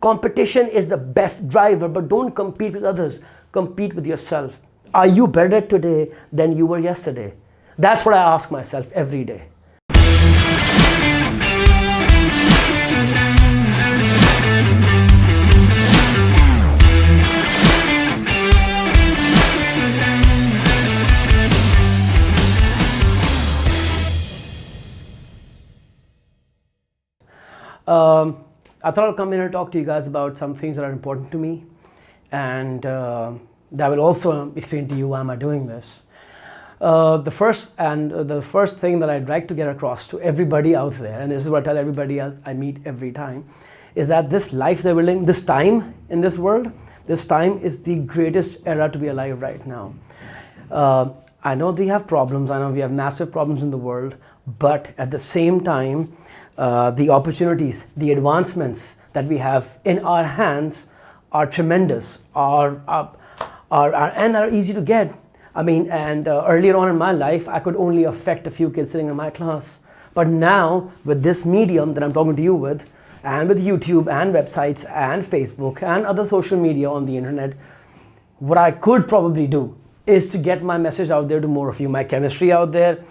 Competition is the best driver, but don't compete with others. Compete with yourself. Are you better today than you were yesterday? That's what I ask myself every day. I thought I'll come in and talk to you guys about some things that are important to me, and that will also explain to you why am I doing this. The first thing that I'd like to get across to everybody out there, and this is what I tell everybody I meet every time, is that this life that we're living, this time in this world, this time is the greatest era to be alive right now. I know we have problems, I know we have massive problems in the world, but at the same time, the opportunities, the advancements that we have in our hands are tremendous, and are easy to get. I mean, and earlier on in my life, I could only affect a few kids sitting in my class. But now, with this medium that I'm talking to you with, and with YouTube and websites and Facebook and other social media on the internet, what I could probably do is to get my message out there to more of you, my chemistry out there,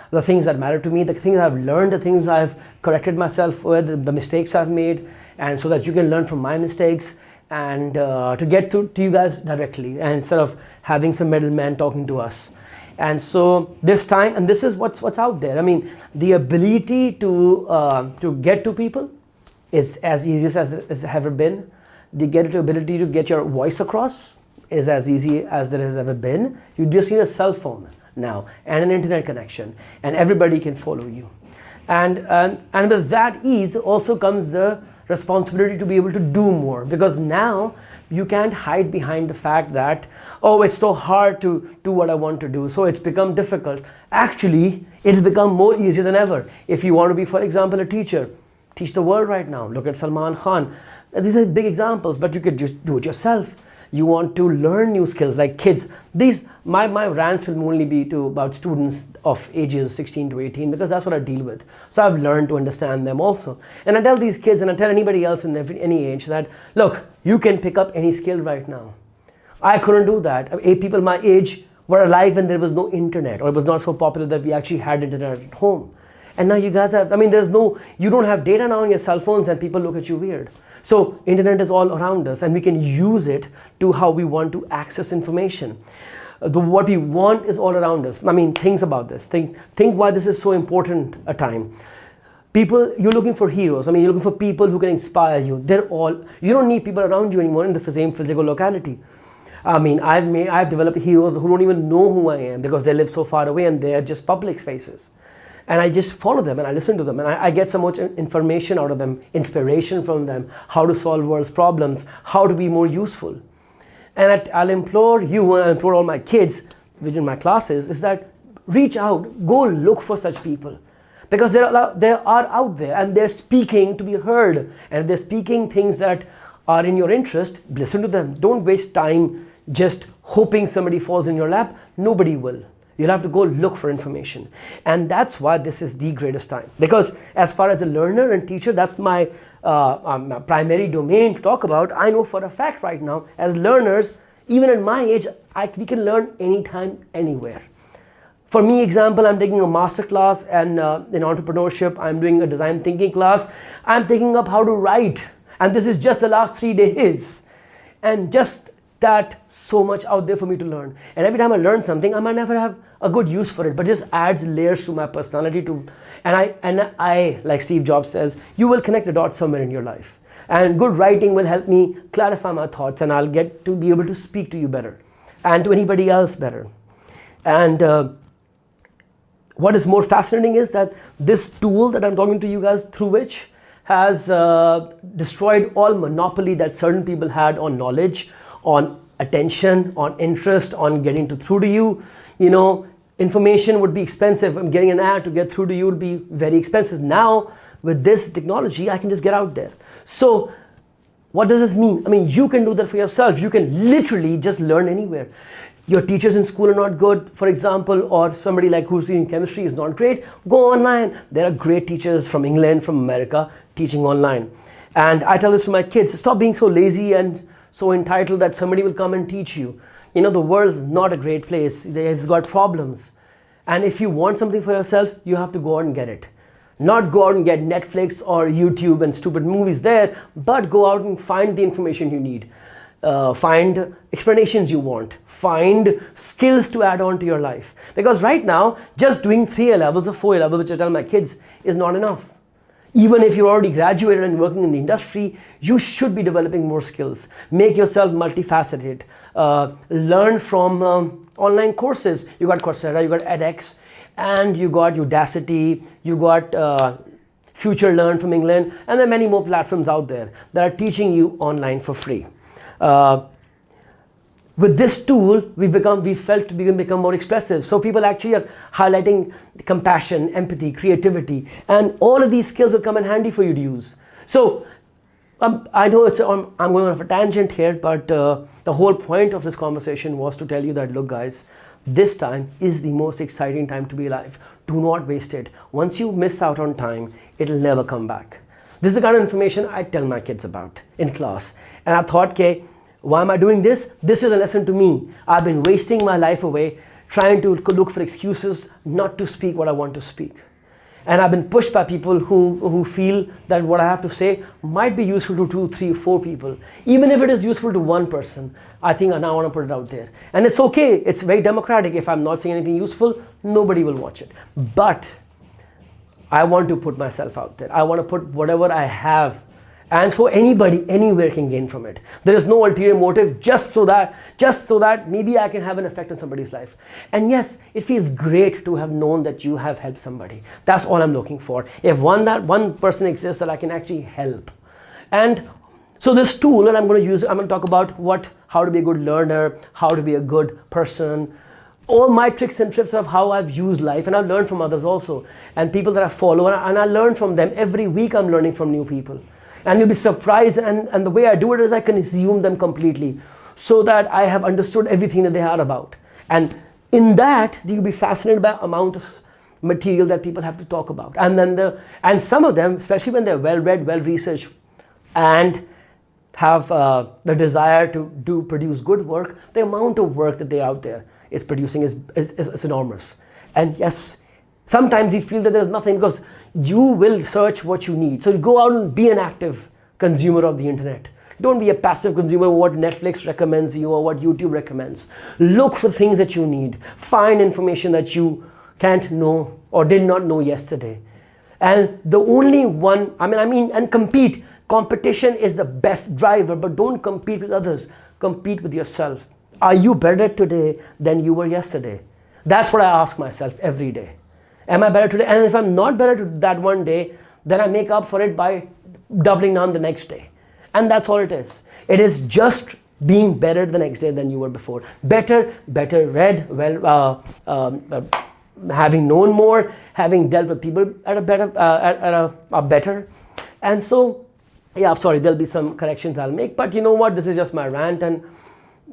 the things that matter to me, the things I've learned, the things I've corrected myself with, the mistakes I've made, and so that you can learn from my mistakes, and to get to you guys directly, and instead of having some middleman talking to us. And so this time, and this is what's out there. I mean, the ability to get to people is as easy as it's ever been. The ability to get your voice across is as easy as there has ever been. You just need a cell phone now and an internet connection, and everybody can follow you. And with that ease also comes the responsibility to be able to do more, because now you can't hide behind the fact that, oh, it's so hard to do what I want to do, so it's become difficult. Actually, it's become more easier than ever. If you want to be, for example, a teacher, teach the world right now. Look at Salman Khan. These are big examples, but you could just do it yourself. You want to learn new skills like kids. My rants will only be about students of ages 16 to 18, because that's what I deal with. So I've learned to understand them also. And I tell these kids, and I tell anybody else in any age, that look, you can pick up any skill right now. I couldn't do that. People my age were alive when there was no internet, or it was not so popular that we actually had internet at home. And now you guys have, you don't have data now on your cell phones, and people look at you weird. So internet is all around us, and we can use it to how we want to access information. What we want is all around us. I mean, think about this. Think why this is so important a time. People, you're looking for heroes. I mean, you're looking for people who can inspire you. You don't need people around you anymore in the same physical locality. I mean, I've developed heroes who don't even know who I am because they live so far away and they're just public faces. And I just follow them and I listen to them, and I get so much information out of them, inspiration from them, how to solve world's problems, how to be more useful. And I'll implore you, and I'll implore all my kids within my classes, is that reach out, go look for such people. Because they are out there and they're speaking to be heard. And if they're speaking things that are in your interest, listen to them. Don't waste time just hoping somebody falls in your lap. Nobody will. You'll have to go look for information. And that's why this is the greatest time. Because as far as a learner and teacher, that's my primary domain to talk about. I know for a fact right now, as learners, even at my age, we can learn anytime, anywhere. For me, example, I'm taking a master class and in entrepreneurship, I'm doing a design thinking class. I'm taking up how to write. And this is just the last 3 days. And just that, so much out there for me to learn. And every time I learn something, I might never have a good use for it, but just adds layers to my personality too. And I, like Steve Jobs says, you will connect the dots somewhere in your life. And good writing will help me clarify my thoughts, and I'll get to be able to speak to you better and to anybody else better. And what is more fascinating is that this tool that I'm talking to you guys through, which has destroyed all monopoly that certain people had on knowledge, on attention, on interest, on getting through to you. You know, information would be expensive. I'm getting an ad to get through to you would be very expensive. Now, with this technology, I can just get out there. So, what does this mean? I mean, you can do that for yourself. You can literally just learn anywhere. Your teachers in school are not good, for example, or somebody like who's in chemistry is not great. Go online. There are great teachers from England, from America, teaching online. And I tell this to my kids, stop being so lazy and so entitled that somebody will come and teach you. You know, the world is not a great place. It's got problems. And if you want something for yourself, you have to go out and get it. Not go out and get Netflix or YouTube and stupid movies there, but go out and find the information you need. Find explanations you want. Find skills to add on to your life. Because right now, just doing 3 A levels or 4 A levels, which I tell my kids, is not enough. Even if you're already graduated and working in the industry, you should be developing more skills. Make yourself multifaceted. Learn from online courses. You got Coursera, you got edX, and you got Udacity, you got Future Learn from England, and there are many more platforms out there that are teaching you online for free. With this tool, we felt we can become more expressive. So people actually are highlighting compassion, empathy, creativity, and all of these skills will come in handy for you to use. So I know I'm going off a tangent here, but the whole point of this conversation was to tell you that, look guys, this time is the most exciting time to be alive. Do not waste it. Once you miss out on time, it'll never come back. This is the kind of information I tell my kids about in class. And I thought, okay, why am I doing this? This is a lesson to me. I've been wasting my life away trying to look for excuses not to speak what I want to speak. And I've been pushed by people who feel that what I have to say might be useful to 2, 3, 4 people. Even if it is useful to one person, I think I now want to put it out there. And it's okay. It's very democratic. If I'm not saying anything useful, nobody will watch it. But I want to put myself out there. I want to put whatever I have. And so anybody, anywhere can gain from it. There is no ulterior motive, just so that maybe I can have an effect on somebody's life. And yes, it feels great to have known that you have helped somebody. That's all I'm looking for. If one person exists that I can actually help. And so this tool, and I'm going to talk about how to be a good learner, how to be a good person, all my tricks and tips of how I've used life, and I've learned from others also, and people that I follow, and I learn from them. Every week I'm learning from new people. And you'll be surprised, and the way I do it is I consume them completely so that I have understood everything that they are about. And in that, you'll be fascinated by the amount of material that people have to talk about. And some of them, especially when they're well-read, well-researched, and have the desire to produce good work, the amount of work that they're out there is producing is enormous. And yes, sometimes you feel that there's nothing because you will search what you need. So go out and be an active consumer of the internet. Don't be a passive consumer of what Netflix recommends you or what YouTube recommends. Look for things that you need. Find information that you can't know or did not know yesterday. And the only one, and compete. Competition is the best driver, but don't compete with others. Compete with yourself. Are you better today than you were yesterday? That's what I ask myself every day. Am I better today? And if I'm not better that one day, then I make up for it by doubling down the next day. And that's all it is. It is just being better the next day than you were before. Better read, having known more, having dealt with people at a better. And so, yeah, sorry, there'll be some corrections I'll make. But you know what? This is just my rant, and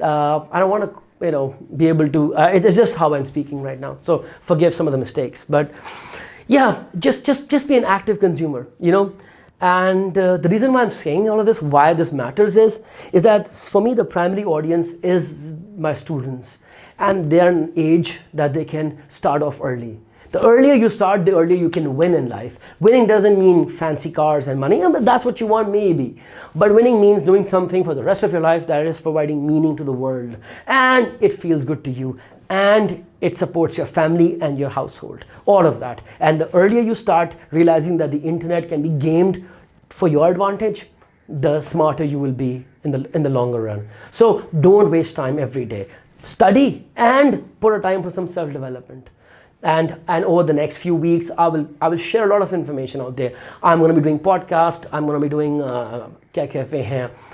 I don't want to be able to, it's just how I'm speaking right now. So forgive some of the mistakes, but yeah, just be an active consumer, And the reason why I'm saying all of this, why this matters is that for me, the primary audience is my students, and they're an age that they can start off early. The earlier you start, the earlier you can win in life. Winning doesn't mean fancy cars and money, but that's what you want maybe. But winning means doing something for the rest of your life that is providing meaning to the world. And it feels good to you. And it supports your family and your household. All of that. And the earlier you start realizing that the internet can be gamed for your advantage, the smarter you will be in the longer run. So don't waste time every day. Study and put a time for some self-development. And over the next few weeks, I will share a lot of information out there. I'm going to be doing podcast. I'm going to be doing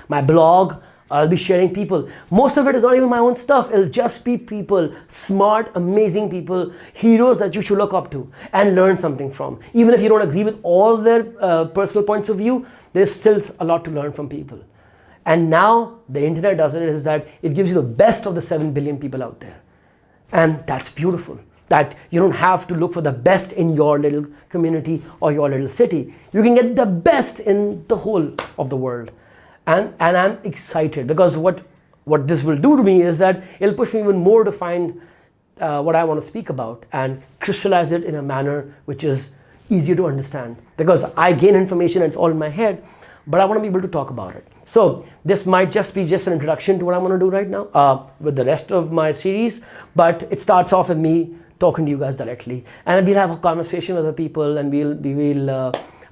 my blog. I'll be sharing people. Most of it is not even my own stuff. It'll just be people, smart, amazing people, heroes that you should look up to and learn something from. Even if you don't agree with all their personal points of view, there's still a lot to learn from people. And now the internet does it is that it gives you the best of the 7 billion people out there. And that's beautiful. that you don't have to look for the best in your little community or your little city. You can get the best in the whole of the world. And I'm excited because what this will do to me is that it'll push me even more to find what I want to speak about and crystallize it in a manner which is easier to understand. Because I gain information and it's all in my head, but I want to be able to talk about it. So this might just be an introduction to what I'm going to do right now with the rest of my series, but it starts off with me talking to you guys directly, and we'll have a conversation with other people, and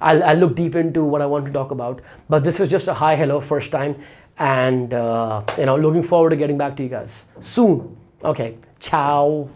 I'll look deep into what I want to talk about. But this was just a hi, hello, first time, and looking forward to getting back to you guys soon. Okay, ciao.